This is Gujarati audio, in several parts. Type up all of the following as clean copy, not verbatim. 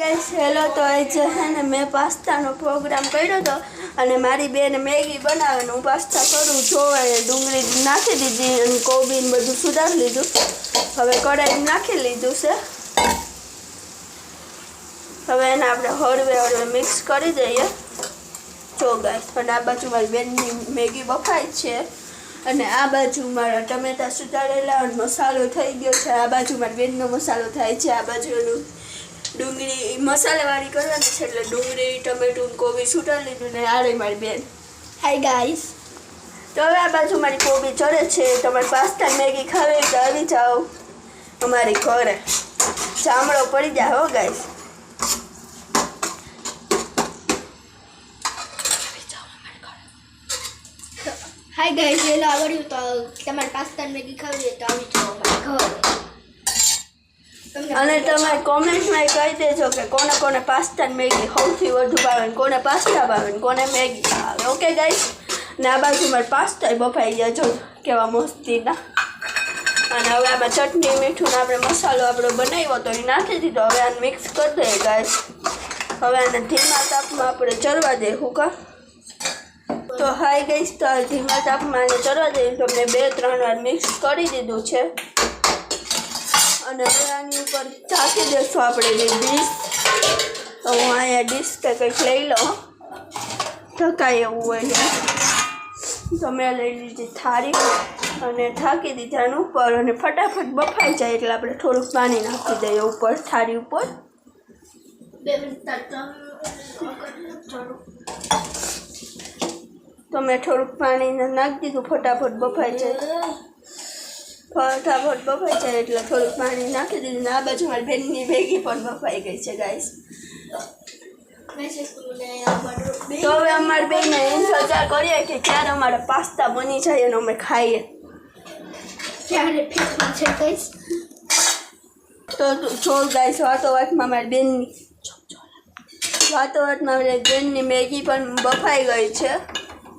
ગાઈસ હેલો તો એ જે છે ને મેં પાસ્તાનો પ્રોગ્રામ કર્યો હતો અને મારી બેન મેગી બનાવે ને હું પાસ્તા કરું જોવે ડુંગળી નાખી દીધી અને કોબીને બધું સુધારી લીધું હવે કઢાઈ નાખી લીધું છે હવે એને આપણે હળવે મિક્સ કરી દઈએ જો ગાઈસ અને આ બાજુ મારી બેનની મેગી બફાય છે અને આ બાજુ મારા ટમેટા સુધારેલા અને મસાલો થઈ ગયો છે આ બાજુ મારી બેનનો મસાલો થાય છે આ બાજુનું ડુંગળી મસાલાવાળી કરવાની છે એટલે ડુંગળી ટમેટું કોબી સુધારી લીધું ને આ રહી મારી બેન હાય ગાઈસ તો હવે આ બાજુ મારી કોબી ચડે છે તમારે પાસ્તા મેગી ખાવી તો આવી જાઓ અમારી ઘરે ચામડો પડી જાય હો ગાઈસ હાય ગાઈસ વેલો આવડ્યું તો તમારે પાસ્તા મેગી ખાવી તો આવી જાઓ અમારા ઘરે અને તમે કોમેન્ટમાં કહી દેજો કે કોને કોને પાસ્તા મેગી સૌથી વધુ ભાવે ને કોને પાસ્તા ભાવે ને કોને મેગી ભાવે ઓકે ગાઈસ ને આ બાજુ મારે પાસ્તા બફાઈ ગયા જો કેવા મસ્તીના અને હવે આમાં ચટણી મીઠું ને આપણે મસાલો આપણો બનાવ્યો તો એ નાખી દીધો હવે આને મિક્સ કરી દઈએ ગાઈસ હવે આને ધીમા તાપમાં આપણે ચડવા દઈએ હુકા તો હાઈ ગાઈસ તો ધીમા તાપમાં આને ચડવા દઈએ તો મેં 2-3 વાર મિક્સ કરી દીધું છે અને હવે આની ઉપર ઢાંકી દઈશું આપણે ડીશ તો હું અહીંયા ડીશ કે કંઈક લઈ લઉં ઢકાય એવું હોય તો મેં લઈ લીધી થાળી અને ઢાંકી દીધી આની ઉપર અને ફટાફટ બફાઈ જાય એટલે આપણે થોડુંક પાણી નાખી દઈએ ઉપર થાળી ઉપર તો મેં થોડુંક પાણી નાખી દીધું ફટાફટ બફાઈ જાય ફટાફટ બફાઈ જાય એટલે થોડુંક પાણી નાખી દીધું આ બાજુ મારી બેનની મેગી પણ બફાઈ ગઈ છે ગાઈસ તો હવે અમારી બેનને ઇંતજાર કરીએ કે ક્યારે અમારા પાસ્તા બની જાય અને અમે ખાઈએ ક્યારે ફેંકવા છે ગાઈસ તો જો ગાઈસ વાતોવાતમાં મારી બેનની મારી બેનની મેગી પણ બફાઈ ગઈ છે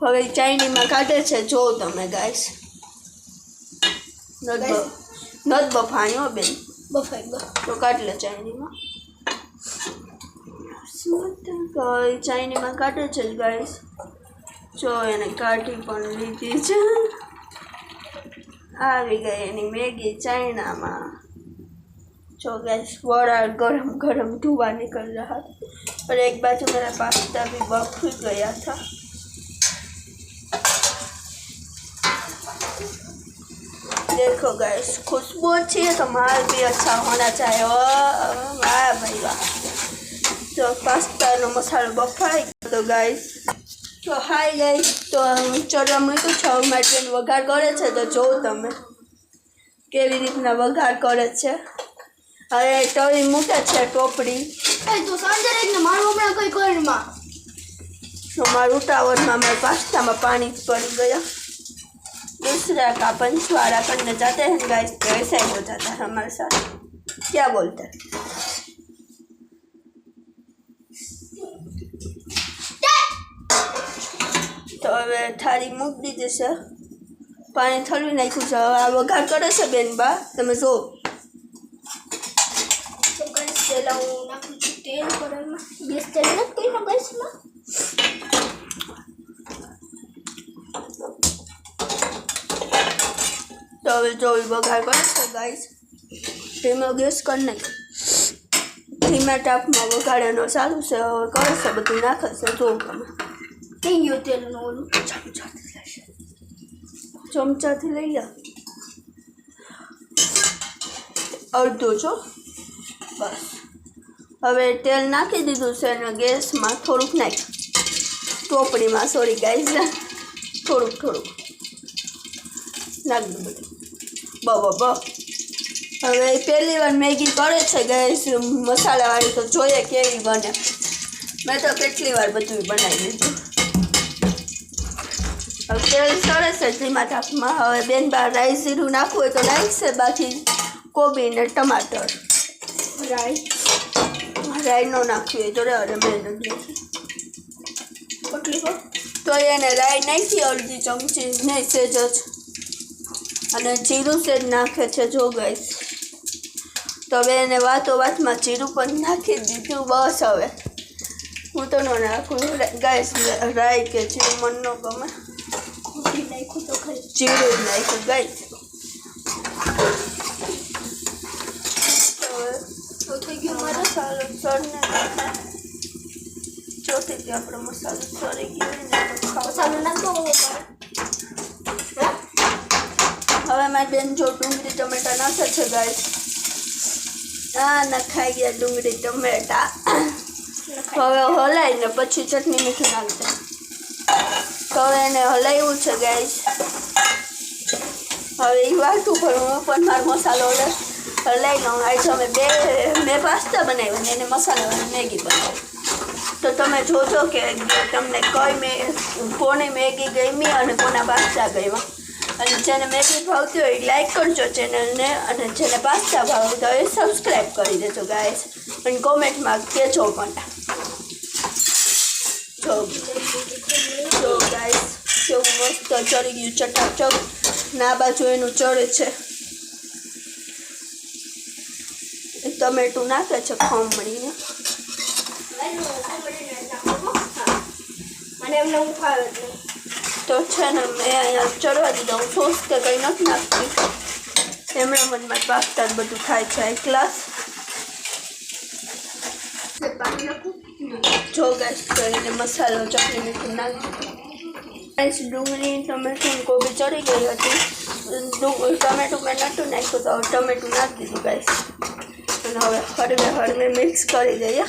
હવે ચાઇનીમાં કાઢે છે જો તમે ગાઈસ નત બફાણી હો બેન બફાઈ તો કાઢ લે ચાઇનીમાં તો ચાઇનીમાં કાઢે છે ગાઈસ જો એને કાઢી પણ લીધી છે આવી ગઈ એની મેગી ચાઇનામાં જો गाइस बड़ा गरम गरम धुआं निकल रहा था और एक बाजू मेरा पास्ता भी बफ गया था देखो गाइस खुशबू अच्छी है तो माल भी अच्छा होना चाहिए वाह भाई वाह तो पास्ता नो मसालो बफाई तो गाइस तो हाय गाइस तो चलो मूक्યું છે મારી બેન વઘાર કરે છે તો જો તમે કેવી રીતના વઘાર કરે છે હવે તવી મૂકે છે ટોપડી તો સાંજે ને મારું હમણાં કઈ કોઈમાં તો મારું ઉતાવળમાં મારા પાસ્તામાં पानी पड़ गया दूसरा का पंचवाड़ा करने जाते हैं गाइस तो ऐसा ही हो जाता है हमारे साथ क्या बोलते हैं तो હવે થાળી મૂકી દીધી છે પાણી ઠલવી નાખ્યું છે હવે આ વઘાર કરે છે બેન બા તમે જો તો ગાઈસ પહેલા હું નાખું છું તેલ કઢાઈમાં ગેસ તેલ નથી કર્યો ગાઈસમાં તો હવે જો વઘાર કરે છે ગાઈસ ધીમો ગેસ કરી નાખ ધીમા તાપમાં વઘારેનો ચાલુ છે હવે કરે છે બધું નાખે છે જો તમે થઈ ગયું તેલનું ઓલું ચમચાથી લઈ લો અડધો છો બસ હવે તેલ નાખી દીધું છે અને ગેસમાં થોડુંક નાખ ટોપડીમાં સોરી ગાઈસ થોડુંક નાખ દો બધું બ હવે પહેલી વાર મેગી કરે છે ગાઈસ મસાલાવાળી તો જોઈએ કેવી બને મેં તો કેટલી વાર બધું બનાવી દીધું હવે તેલ સળે છે ધીમા તાપમાં હવે બેન બા રાઈ જીરું નાખવું હોય તો નાખશે બાકી કોબી ને ટમાટર રાઈ ન નાખવી હોય તો રે મેં નથી કેટલી તો એને રાઈ નાખી અડધી ચમચી નહીં સેજ જ અને જીરું સેજ નાખે છે જો ગાઈસ તો હવે એને વાતમાં જીરું પણ નાખી દીધું. બસ હવે હું તો ન નાખું ગાઈસ, રાઈ કે જીરું મન ન ગમે, નાખ્યું તો ખરી. જીરું નાખ્યું ગાઈસ. તો થઈ ગયું મારે. મસાલો ચડને ચોથી આપણો મસાલો ચડી ગયો ને તો મસાલો નાખો મારે. હવે મારી બેન જો ડુંગળી ટમેટા નાખે છે ગાઈસ. નખાઈ ગયા ડુંગળી ટમેટા. હવે હલાવીને પછી ચટણી મીઠું નાખી દે. તો હવે એને હલાવ્યું છે ગાઈસ. હવે એ વાટું પર હું પણ મારો મસાલો હલાવી લઉં. આજે અમે મેં પાસ્તા બનાવ્યા ને એને મસાલાવાળી મેગી બનાવી. તો તમે જોજો કે તમને કોને મેગી ગમી અને કોના પાસ્તા ગમ્યા. અને જેને મેગી ભાવતી હોય એ લાઈક કરજો ચેનલને, અને જેને પાસ્તા ભાવતા હોય એ સબસ્ક્રાઈબ કરી દેજો ગાઈસ. અને કોમેન્ટમાં કહેજો પણ. જો ગાઈસ કેવું મસ્ત ચડી ગયું ચટાચક. ના બાજુ એનું ચડે છે. ટમેટું નાખે છે ખમણીને. મને એમને હું ફાવે જ નહીં. તો છે ને મેં અહીંયા ચડવા દીધા. હું સોસ કે કંઈ નથી નાખતી. એમણે મનમાં પાસ્તા બધું થાય છે એક ગ્લાસ. પાણી નાખું. જો ગાઈસ કરીને મસાલો ચટણી મીઠું નાખી. ગાઈસ ડુંગળી ટમેટું કોબી ચડી ગઈ હતી. ટમેટું મેં નહોતું નાખ્યું તો હવે ટમેટું નાખી દીધું ગાઈસ. અને હવે હળવે મિક્સ કરી દઈએ.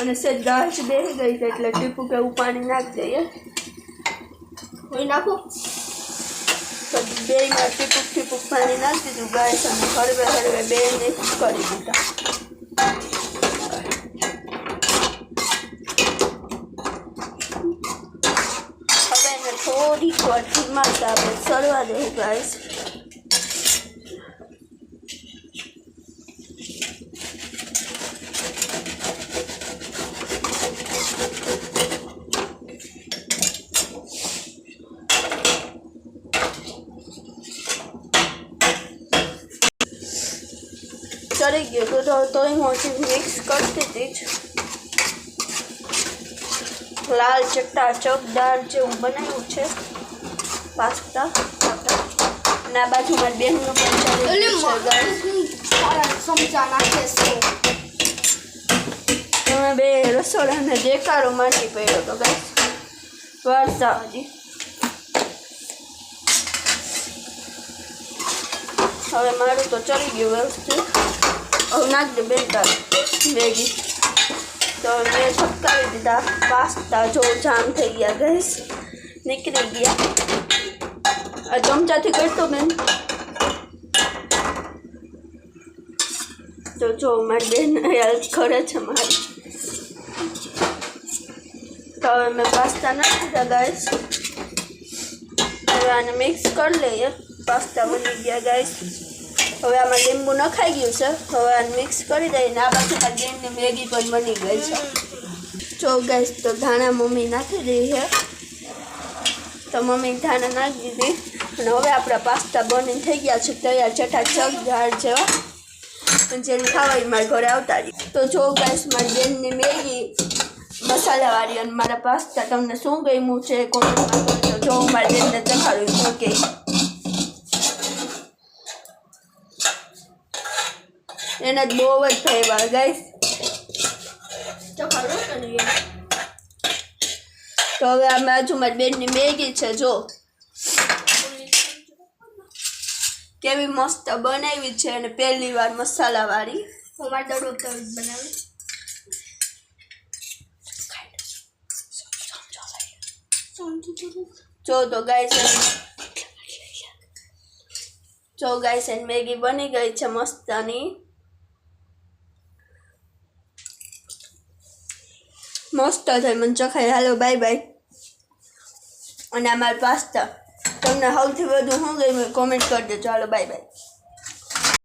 અને સેજ દાળ બેસી ગઈ છે એટલે ટીપું કે એવું પાણી નાખી દઈએ. હું નાખું. તો બેમાં ટીપુક પાણી નાખી દીધું ગાઈસ. અને હળવે બે મિક્સ કરી દીધા. હવે એને થોડીક વાર ધીમા તાપે સળવા દઉં ગાઈસ. ચડી ગયું તો હું હજી મિક્સ કરતી હતી જ. લાલ ચટાચક દાળ જેવું બનાવ્યું છે પાસ્તા. અને આ બાજુ મારી બેનનું પણ ચડી ગયું છે. સમજા નાખે છે. તમે બે રસોડાને દેકારો માંડી પડ્યો તો ગાઈસ. વાર્તા હજી હવે મારું તો ચડી ગયું વ્યવસ્થિત. હવે નાખી દે બેટા મેગી. તો મેં છપકાવી દીધા પાસ્તા. જો જામ થઈ ગયા ગેસ, નીકળી ગયા. આ ચમચાથી કરતો બેન. તો જો મારી બેન હેલ્પ કરે છે મારી. તો હવે મેં પાસ્તા નાખી દીધા ગાઈસ. હવે આને મિક્સ કરી લઈએ. પાસ્તા બની ગયા ગાઈસ. હવે આમાં લીંબુ નખાઈ ગયું છે. હવે આને મિક્સ કરી દઈએ. આ બાજુ મારી બેનની મેગી પણ બની ગઈ છે. જો ગાઈસ તો ધાણા મમ્મી નાખી દઈ છે. તો મમ્મી ધાણા નાખી દીધી. અને હવે આપણા પાસ્તા બની થઈ ગયા છે તૈયાર. ચટાચક ઝાડ જેવા. જેને ખાવા એ મારા ઘરે આવતા રહી. તો જો ગાઈસ મારી બેનની મેગી મસાલાવાળી અને મારા પાસ્તા તમને શું ગમ્યું છે કોમેન્ટમાં કરજો. જો હું મારી બેનને ચખાડું શું કે એને જ બહુ જ ભાવ્યા ગાઈસ. તો હવે આ બાજુ મારી બેનની મેગી છે. જો કેવી મસ્ત બનાવી છે. અને પહેલી વાર મસાલાવાળી. અમારે દડો બનાવી. જો ગાઈસ એની મેગી બની ગઈ છે મસ્તની. મસ્ત થઈ મને ચખાઈ. હાલો બાય બાય. અને અમારા પાસ્તા તમને સૌથી વધુ શું ગમ્યું કોમેન્ટ કરી દેજો. હાલો બાય બાય.